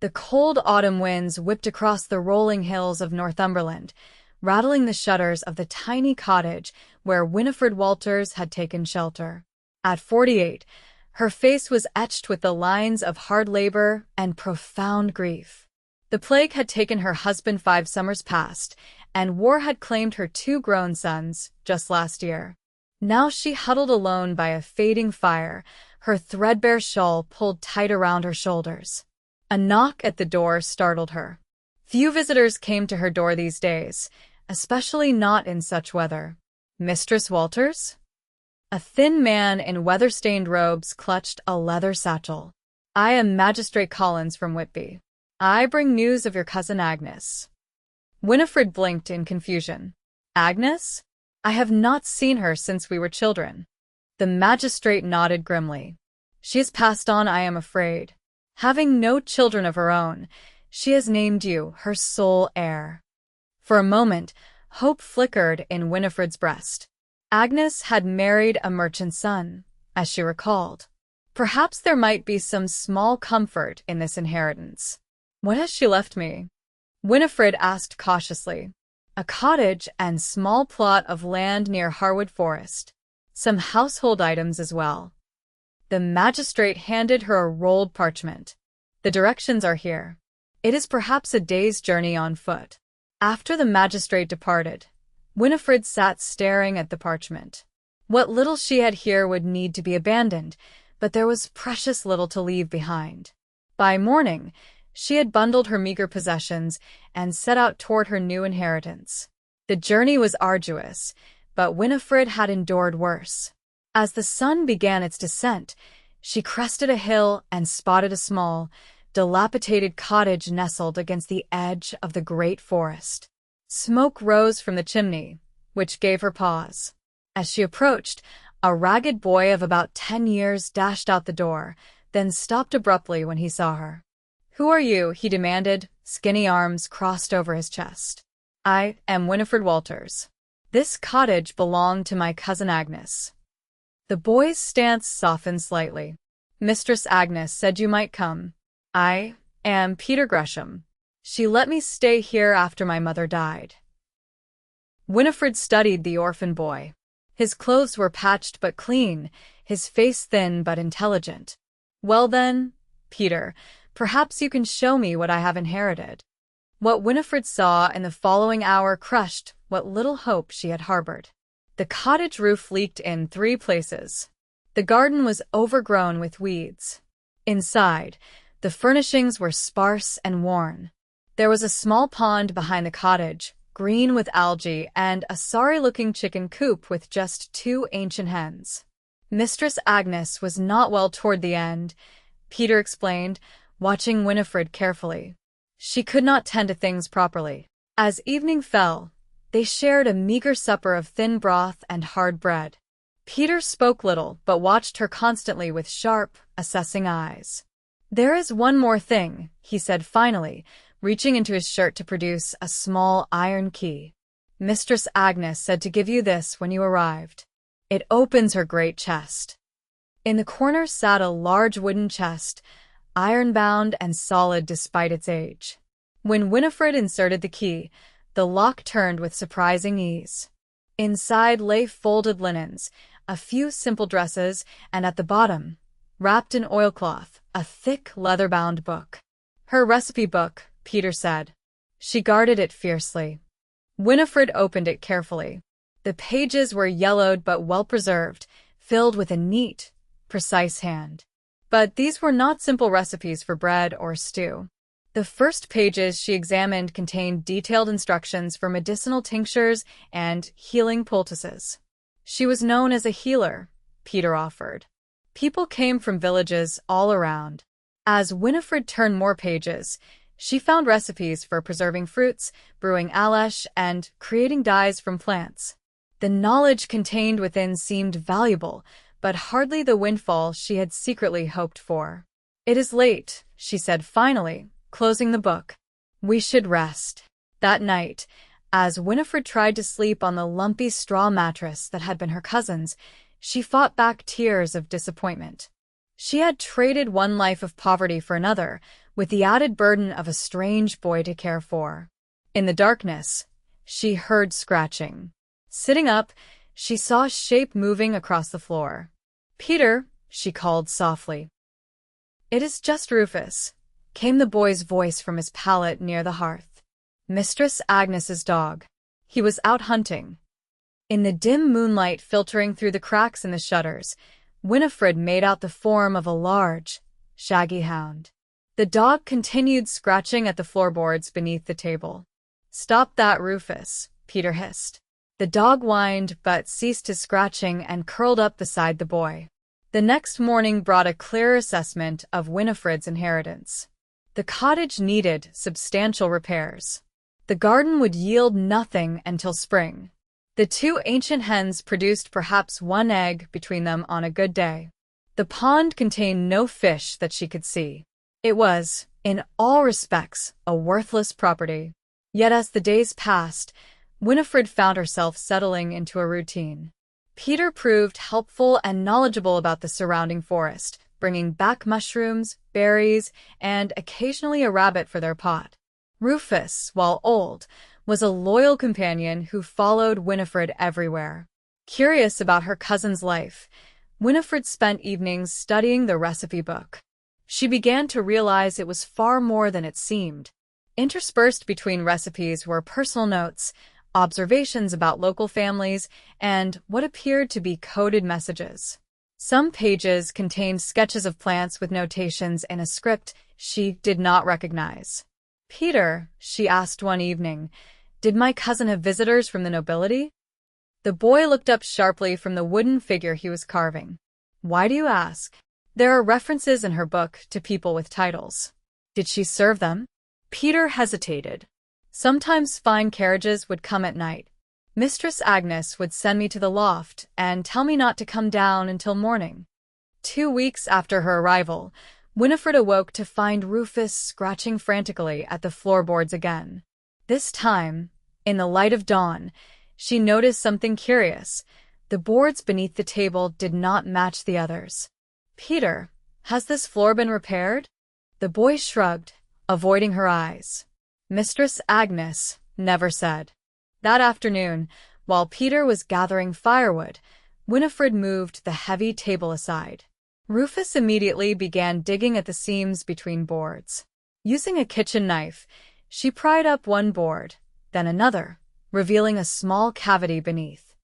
The cold autumn winds whipped across the rolling hills of Northumberland, rattling the shutters of the tiny cottage where Winifred Walters had taken shelter. At 48, her face was etched with the lines of hard labor and profound grief. The plague had taken her husband 5 summers past, and war had claimed her 2 grown sons just last year. Now she huddled alone by a fading fire, her threadbare shawl pulled tight around her shoulders. A knock at the door startled her. Few visitors came to her door these days, especially not in such weather. "Mistress Walters?" A thin man in weather-stained robes clutched a leather satchel. "I am Magistrate Collins from Whitby. I bring news of your cousin Agnes." Winifred blinked in confusion. "Agnes? I have not seen her since we were children." The magistrate nodded grimly. "She has passed on, I am afraid. Having no children of her own, she has named you her sole heir." For a moment, hope flickered in Winifred's breast. Agnes had married a merchant's son, as she recalled. Perhaps there might be some small comfort in this inheritance. "What has she left me?" Winifred asked cautiously. "A cottage and small plot of land near Harwood Forest. Some household items as well." The magistrate handed her a rolled parchment. "The directions are here. It is perhaps a day's journey on foot." After the magistrate departed, Winifred sat staring at the parchment. What little she had here would need to be abandoned, but there was precious little to leave behind. By morning, she had bundled her meager possessions and set out toward her new inheritance. The journey was arduous, but Winifred had endured worse. As the sun began its descent, she crested a hill and spotted a small, dilapidated cottage nestled against the edge of the great forest. Smoke rose from the chimney, which gave her pause. As she approached, a ragged boy of about 10 years dashed out the door, then stopped abruptly when he saw her. "Who are you?" he demanded, skinny arms crossed over his chest. "I am Winifred Walters. This cottage belonged to my cousin Agnes." The boy's stance softened slightly. "Mistress Agnes said you might come. I am Peter Gresham. She let me stay here after my mother died." Winifred studied the orphan boy. His clothes were patched but clean, his face thin but intelligent. "Well then, Peter, perhaps you can show me what I have inherited." What Winifred saw in the following hour crushed what little hope she had harbored. The cottage roof leaked in 3 places. The garden was overgrown with weeds. Inside, the furnishings were sparse and worn. There was a small pond behind the cottage, green with algae, and a sorry-looking chicken coop with just 2 ancient hens. Mistress Agnes was not well toward the end, Peter explained, watching Winifred carefully. She could not tend to things properly. As evening fell, they shared a meager supper of thin broth and hard bread. Peter spoke little, but watched her constantly with sharp, assessing eyes. "There is one more thing," he said finally, reaching into his shirt to produce a small iron key. "Mistress Agnes said to give you this when you arrived. It opens her great chest." In the corner sat a large wooden chest, iron-bound and solid despite its age. When Winifred inserted the key, the lock turned with surprising ease. Inside lay folded linens, a few simple dresses, and at the bottom, wrapped in oilcloth, a thick leather-bound book. "Her recipe book," Peter said. She guarded it fiercely. Winifred opened it carefully. The pages were yellowed but well-preserved, filled with a neat, precise hand. But these were not simple recipes for bread or stew. The first pages she examined contained detailed instructions for medicinal tinctures and healing poultices. She was known as a healer, Peter offered. People came from villages all around. As Winifred turned more pages, she found recipes for preserving fruits, brewing alesh, and creating dyes from plants. The knowledge contained within seemed valuable, but hardly the windfall she had secretly hoped for. "It is late," she said finally, closing the book. "We should rest." That night, as Winifred tried to sleep on the lumpy straw mattress that had been her cousin's, she fought back tears of disappointment. She had traded one life of poverty for another, with the added burden of a strange boy to care for. In the darkness, she heard scratching. Sitting up, she saw a shape moving across the floor. "Peter," she called softly. "It is just Rufus," came the boy's voice from his pallet near the hearth. Mistress Agnes's dog. He was out hunting. In the dim moonlight filtering through the cracks in the shutters, Winifred made out the form of a large, shaggy hound. The dog continued scratching at the floorboards beneath the table. "Stop that, Rufus," Peter hissed. The dog whined but ceased his scratching and curled up beside the boy. The next morning brought a clearer assessment of Winifred's inheritance. The cottage needed substantial repairs. The garden would yield nothing until spring. The two ancient hens produced perhaps one egg between them on a good day. The pond contained no fish that she could see. It was, in all respects, a worthless property. Yet as the days passed, Winifred found herself settling into a routine. Peter proved helpful and knowledgeable about the surrounding forest, bringing back mushrooms, berries, and occasionally a rabbit for their pot. Rufus, while old, was a loyal companion who followed Winifred everywhere. Curious about her cousin's life, Winifred spent evenings studying the recipe book. She began to realize it was far more than it seemed. Interspersed between recipes were personal notes, observations about local families, and what appeared to be coded messages. Some pages contained sketches of plants with notations in a script she did not recognize. "Peter," she asked one evening, "did my cousin have visitors from the nobility?" The boy looked up sharply from the wooden figure he was carving. "Why do you ask?" "There are references in her book to people with titles." "Did she serve them?" Peter hesitated. "Sometimes fine carriages would come at night. Mistress Agnes would send me to the loft and tell me not to come down until morning." 2 weeks after her arrival, Winifred awoke to find Rufus scratching frantically at the floorboards again. This time, in the light of dawn, she noticed something curious. The boards beneath the table did not match the others. "Peter, has this floor been repaired?" The boy shrugged, avoiding her eyes. Mistress Agnes never said. That afternoon, while Peter was gathering firewood, Winifred moved the heavy table aside. Rufus immediately began digging at the seams between boards. Using a kitchen knife, she pried up one board, then another, revealing a small cavity beneath.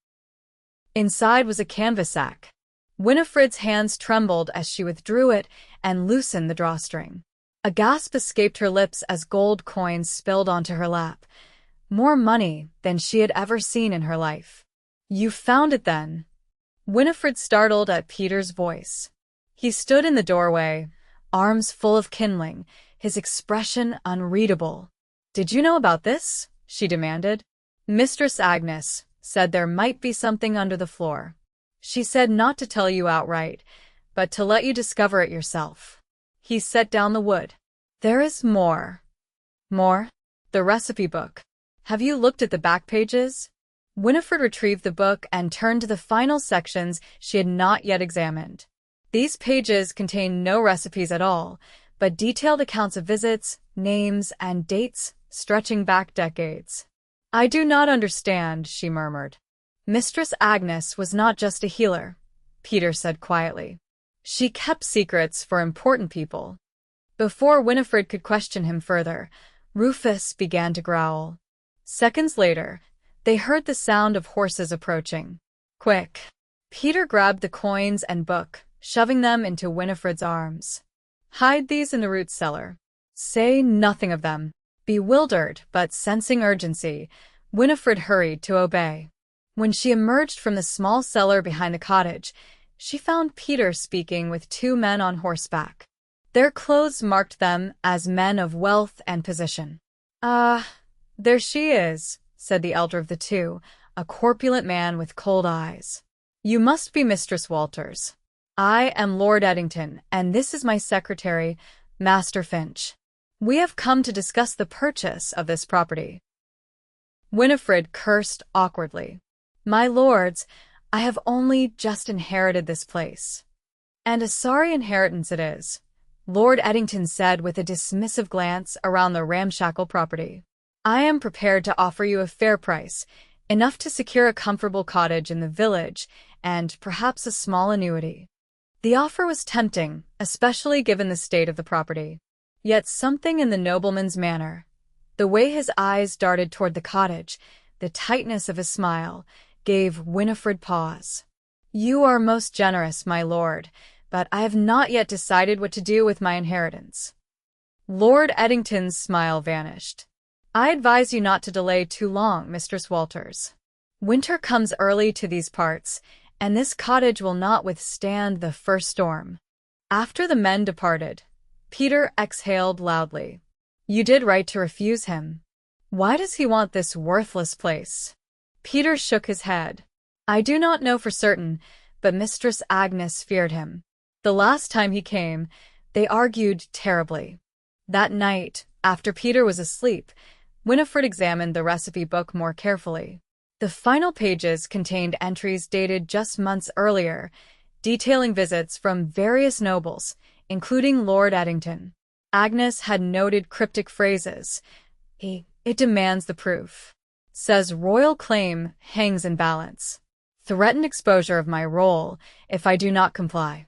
Inside was a canvas sack. Winifred's hands trembled as she withdrew it and loosened the drawstring. A gasp escaped her lips as gold coins spilled onto her lap. More money than she had ever seen in her life. "You found it then?" Winifred startled at Peter's voice. He stood in the doorway, arms full of kindling, his expression unreadable. "Did you know about this?" she demanded. "Mistress Agnes said there might be something under the floor. She said not to tell you outright, but to let you discover it yourself." He set down the wood. "There is more." "More?" "The recipe book. Have you looked at the back pages?" Winifred retrieved the book and turned to the final sections she had not yet examined. These pages contained no recipes at all, but detailed accounts of visits, names, and dates stretching back decades. "I do not understand," she murmured. "Mistress Agnes was not just a healer," Peter said quietly. "She kept secrets for important people." Before Winifred could question him further, Rufus began to growl. Seconds later, they heard the sound of horses approaching. "Quick!" Peter grabbed the coins and book, shoving them into Winifred's arms. "Hide these in the root cellar. Say nothing of them." Bewildered but sensing urgency, Winifred hurried to obey. When she emerged from the small cellar behind the cottage, she found Peter speaking with 2 men on horseback. Their clothes marked them as men of wealth and position. "Ah, there she is," said the elder of the two, a corpulent man with cold eyes. "You must be Mistress Walters. I am Lord Eddington, and this is my secretary, Master Finch. We have come to discuss the purchase of this property." Winifred cursed awkwardly. "My lords, I have only just inherited this place." "And a sorry inheritance it is," Lord Eddington said with a dismissive glance around the ramshackle property. "I am prepared to offer you a fair price, enough to secure a comfortable cottage in the village and perhaps a small annuity." The offer was tempting, especially given the state of the property. Yet something in the nobleman's manner, the way his eyes darted toward the cottage, the tightness of his smile, gave Winifred pause. "You are most generous, my lord, but I have not yet decided what to do with my inheritance." Lord Eddington's smile vanished. "I advise you not to delay too long, Mistress Walters. Winter comes early to these parts, and this cottage will not withstand the first storm." After the men departed, Peter exhaled loudly. "You did right to refuse him. Why does he want this worthless place?" Peter shook his head. "I do not know for certain, but Mistress Agnes feared him. The last time he came, they argued terribly." That night, after Peter was asleep, Winifred examined the recipe book more carefully. The final pages contained entries dated just months earlier, detailing visits from various nobles, including Lord Eddington. Agnes had noted cryptic phrases. It demands the proof. Says royal claim hangs in balance. Threatened exposure of my role if I do not comply.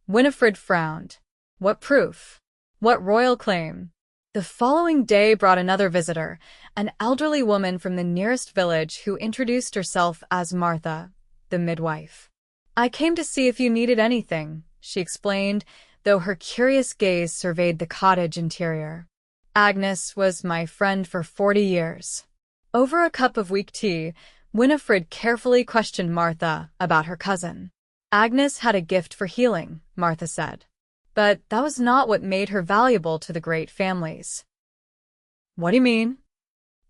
Winifred frowned. What proof? What royal claim? The following day brought another visitor, an elderly woman from the nearest village who introduced herself as Martha, the midwife. "I came to see if you needed anything," she explained, though her curious gaze surveyed the cottage interior. "Agnes was my friend for 40 years. Over a cup of weak tea, Winifred carefully questioned Martha about her cousin. "Agnes had a gift for healing," Martha said. "But that was not what made her valuable to the great families." "What do you mean?"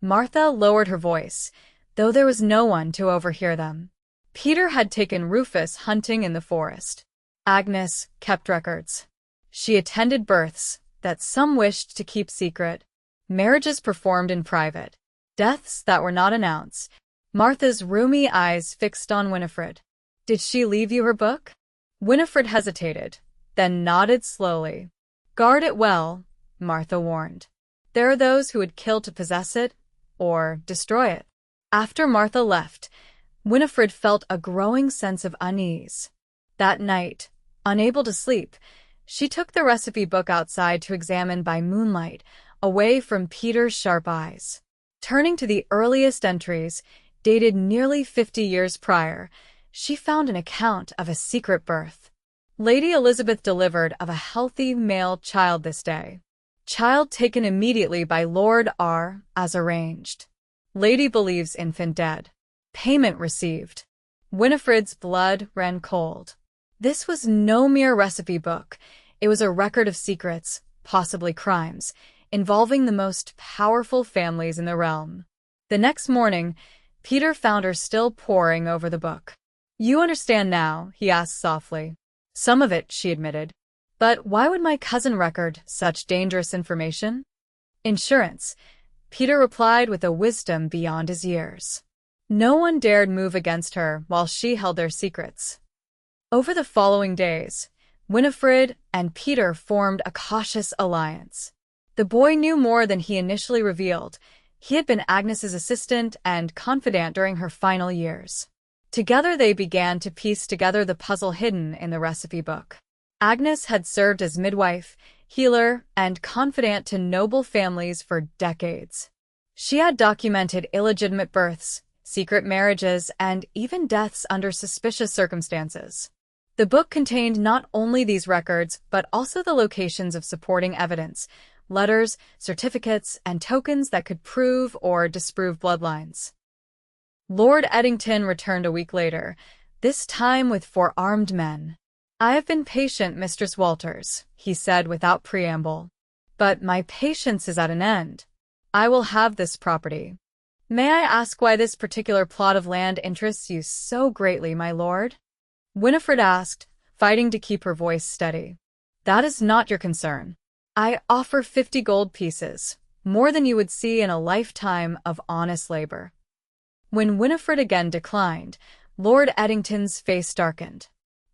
Martha lowered her voice, though there was no one to overhear them. "Peter had taken Rufus hunting in the forest. Agnes kept records. She attended births that some wished to keep secret, marriages performed in private, deaths that were not announced." Martha's rheumy eyes fixed on Winifred. "Did she leave you her book?" Winifred hesitated, then nodded slowly. "Guard it well," Martha warned. "There are those who would kill to possess it, or destroy it." After Martha left, Winifred felt a growing sense of unease. That night, unable to sleep, she took the recipe book outside to examine by moonlight, away from Peter's sharp eyes. Turning to the earliest entries, dated nearly 50 years prior, she found an account of a secret birth. Lady Elizabeth delivered of a healthy male child this day. Child taken immediately by Lord R, as arranged. Lady believes infant dead. Payment received. Winifred's blood ran cold. This was no mere recipe book. It was a record of secrets, possibly crimes, involving the most powerful families in the realm. The next morning, Peter found her still poring over the book. "You understand now?" he asked softly. "Some of it," she admitted. "But why would my cousin record such dangerous information?" "Insurance," Peter replied with a wisdom beyond his years. No one dared move against her while she held their secrets. Over the following days, Winifred and Peter formed a cautious alliance. The boy knew more than he initially revealed. He had been Agnes's assistant and confidant during her final years. Together they began to piece together the puzzle hidden in the recipe book. Agnes had served as midwife, healer, and confidant to noble families for decades. She had documented illegitimate births, secret marriages, and even deaths under suspicious circumstances. The book contained not only these records, but also the locations of supporting evidence, letters, certificates, and tokens that could prove or disprove bloodlines. Lord Eddington returned a week later, this time with 4 armed men. "I have been patient, Mistress Walters," he said without preamble. "But my patience is at an end. I will have this property." "May I ask why this particular plot of land interests you so greatly, my lord?" Winifred asked, fighting to keep her voice steady. "That is not your concern. I offer 50 gold pieces, more than you would see in a lifetime of honest labor." When Winifred again declined, Lord Eddington's face darkened.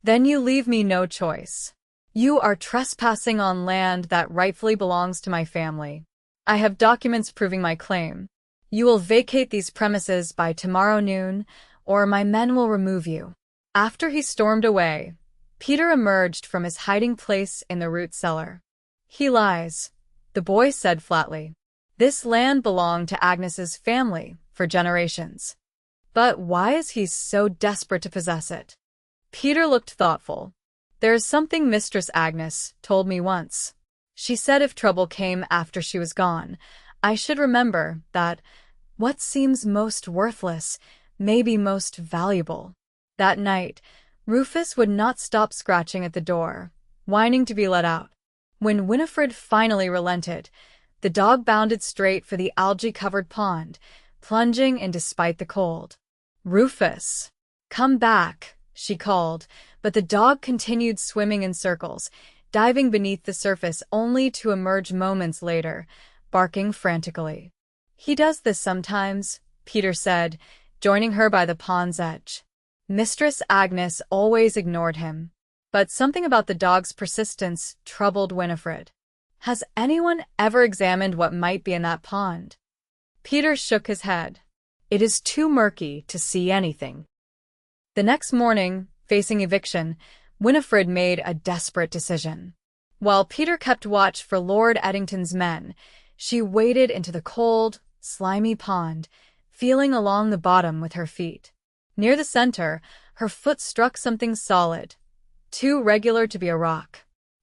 "Then you leave me no choice." You are trespassing on land that rightfully belongs to my family. I have documents proving my claim. You will vacate these premises by tomorrow noon, or my men will remove you." After he stormed away, Peter emerged from his hiding place in the root cellar. "He lies," the boy said flatly. "This land belonged to Agnes's family for generations. But why is he so desperate to possess it?" Peter looked thoughtful. "There is something Mistress Agnes told me once. She said if trouble came after she was gone, I should remember that what seems most worthless may be most valuable." That night, Rufus would not stop scratching at the door, whining to be let out. When Winifred finally relented, the dog bounded straight for the algae-covered pond, plunging in despite the cold. "Rufus, come back," she called, but the dog continued swimming in circles, diving beneath the surface only to emerge moments later, barking frantically. "He does this sometimes," Peter said, joining her by the pond's edge. Mistress Agnes always ignored him, but something about the dog's persistence troubled Winifred. "Has anyone ever examined what might be in that pond?" Peter shook his head. "It is too murky to see anything." The next morning, facing eviction, Winifred made a desperate decision. While Peter kept watch for Lord Eddington's men, she waded into the cold, slimy pond, feeling along the bottom with her feet. Near the center, her foot struck something solid, too regular to be a rock.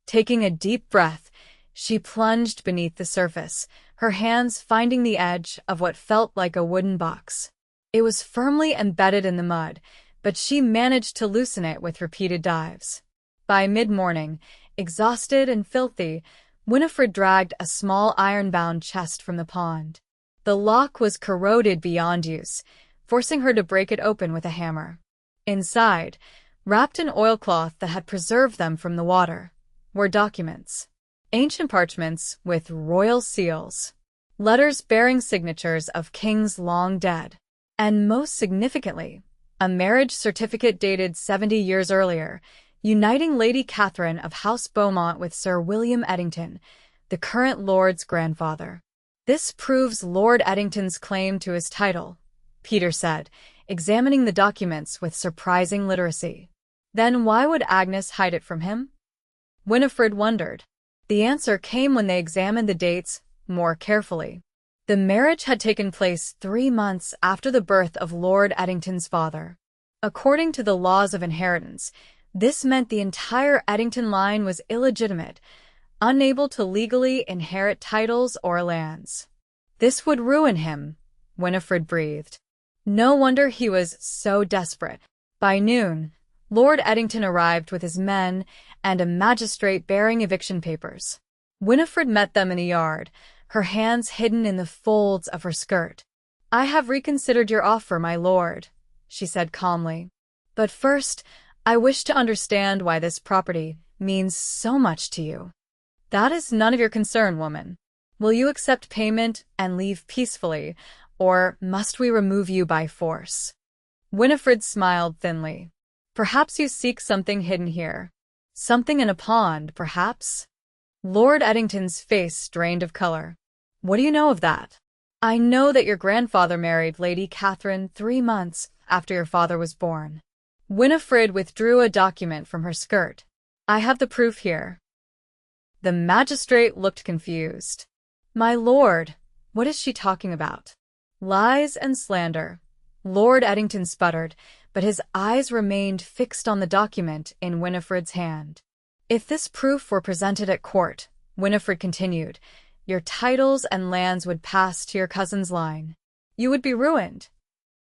Taking a deep breath, she plunged beneath the surface, her hands finding the edge of what felt like a wooden box. It was firmly embedded in the mud, but she managed to loosen it with repeated dives. By mid-morning, exhausted and filthy, Winifred dragged a small iron-bound chest from the pond. The lock was corroded beyond use, forcing her to break it open with a hammer. Inside, wrapped in oilcloth that had preserved them from the water, were documents. Ancient parchments with royal seals, letters bearing signatures of kings long dead, and most significantly, a marriage certificate dated 70 years earlier, uniting Lady Catherine of House Beaumont with Sir William Eddington, the current Lord's grandfather. "This proves Lord Eddington's claim to his title," Peter said, examining the documents with surprising literacy. "Then why would Agnes hide it from him?" Winifred wondered. The answer came when they examined the dates more carefully. The marriage had taken place 3 months after the birth of Lord Eddington's father. According to the laws of inheritance, this meant the entire Eddington line was illegitimate, unable to legally inherit titles or lands. "This would ruin him," Winifred breathed. No wonder he was so desperate. By noon, Lord Eddington arrived with his men and a magistrate bearing eviction papers. Winifred met them in the yard, her hands hidden in the folds of her skirt. "I have reconsidered your offer, my lord," she said calmly. "But first, I wish to understand why this property means so much to you." "That is none of your concern, woman. Will you accept payment and leave peacefully, or must we remove you by force?" Winifred smiled thinly. "Perhaps you seek something hidden here. Something in a pond, perhaps?" Lord Eddington's face drained of color. "What do you know of that?" "I know that your grandfather married Lady Catherine 3 months after your father was born." Winifred withdrew a document from her skirt. "I have the proof here." The magistrate looked confused. "My lord, what is she talking about?" "Lies and slander," Lord Eddington sputtered, but his eyes remained fixed on the document in Winifred's hand. "If this proof were presented at court," Winifred continued, "your titles and lands would pass to your cousin's line. You would be ruined."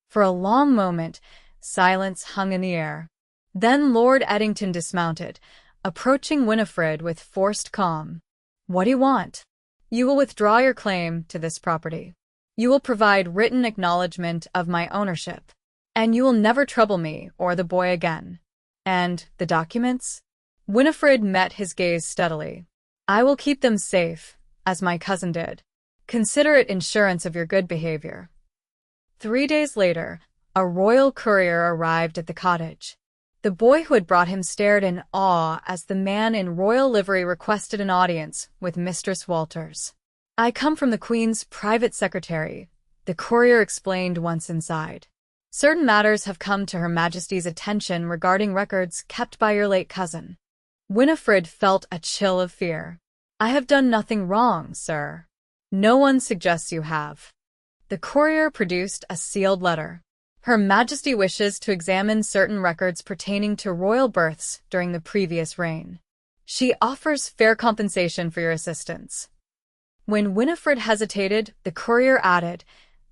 For a long moment, silence hung in the air. Then Lord Eddington dismounted, approaching Winifred with forced calm. "What do you want?" "You will withdraw your claim to this property. You will provide written acknowledgement of my ownership, and you will never trouble me or the boy again." "And the documents?" Winifred met his gaze steadily. "I will keep them safe, as my cousin did. Consider it insurance of your good behavior." 3 days later, a royal courier arrived at the cottage. The boy who had brought him stared in awe as the man in royal livery requested an audience with Mistress Walters. "I come from the Queen's private secretary," the courier explained once inside. "Certain matters have come to Her Majesty's attention regarding records kept by your late cousin." Winifred felt a chill of fear. "I have done nothing wrong, sir." "No one suggests you have." The courier produced a sealed letter. "Her Majesty wishes to examine certain records pertaining to royal births during the previous reign. She offers fair compensation for your assistance." When Winifred hesitated, the courier added,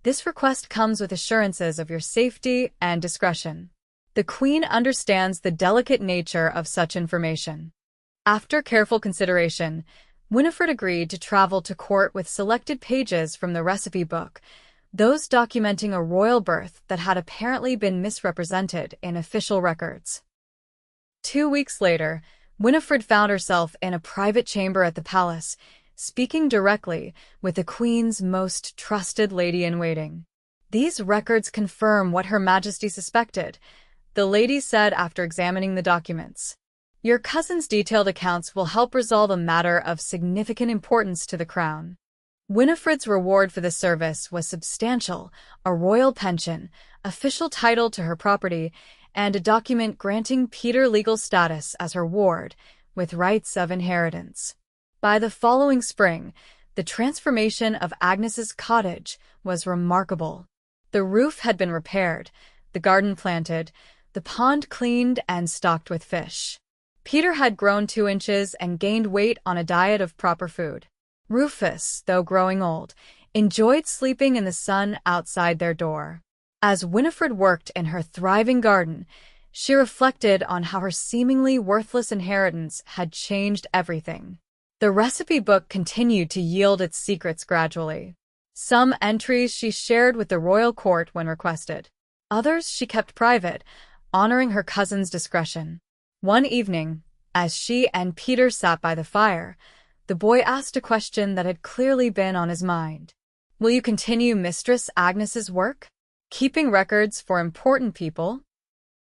"This request comes with assurances of your safety and discretion. The Queen understands the delicate nature of such information." After careful consideration, Winifred agreed to travel to court with selected pages from the recipe book, those documenting a royal birth that had apparently been misrepresented in official records. 2 weeks later, Winifred found herself in a private chamber at the palace, speaking directly with the Queen's most trusted lady-in-waiting. "These records confirm what Her Majesty suspected," the lady said after examining the documents. "Your cousin's detailed accounts will help resolve a matter of significant importance to the crown." Winifred's reward for the service was substantial: a royal pension, official title to her property, and a document granting Peter legal status as her ward, with rights of inheritance. By the following spring, the transformation of Agnes's cottage was remarkable. The roof had been repaired, the garden planted, the pond cleaned and stocked with fish. Peter had grown 2 inches and gained weight on a diet of proper food. Rufus, though growing old, enjoyed sleeping in the sun outside their door. As Winifred worked in her thriving garden, she reflected on how her seemingly worthless inheritance had changed everything. The recipe book continued to yield its secrets gradually. Some entries she shared with the royal court when requested. Others she kept private, honoring her cousin's discretion. One evening, as she and Peter sat by the fire, the boy asked a question that had clearly been on his mind. "Will you continue Mistress Agnes's work? Keeping records for important people?"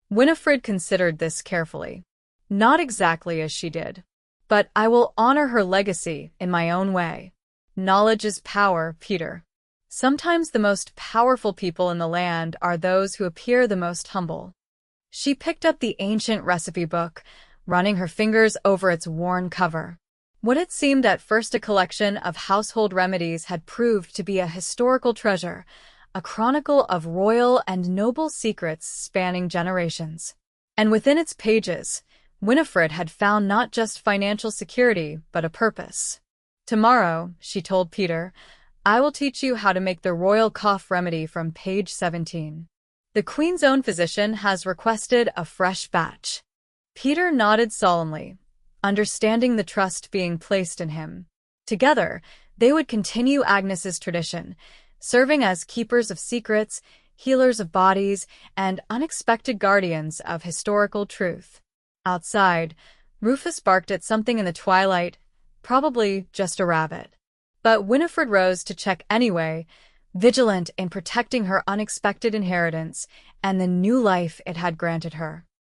Winifred considered this carefully. "Not exactly as she did. But I will honor her legacy in my own way. Knowledge is power, Peter. Sometimes the most powerful people in the land are those who appear the most humble." She picked up the ancient recipe book, running her fingers over its worn cover. What had seemed at first a collection of household remedies had proved to be a historical treasure, a chronicle of royal and noble secrets spanning generations. And within its pages, Winifred had found not just financial security, but a purpose. "Tomorrow," she told Peter, "I will teach you how to make the royal cough remedy from page 17. The Queen's own physician has requested a fresh batch." Peter nodded solemnly, understanding the trust being placed in him. Together, they would continue Agnes's tradition, serving as keepers of secrets, healers of bodies, and unexpected guardians of historical truth. Outside, Rufus barked at something in the twilight, probably just a rabbit. But Winifred rose to check anyway, vigilant in protecting her unexpected inheritance and the new life it had granted her.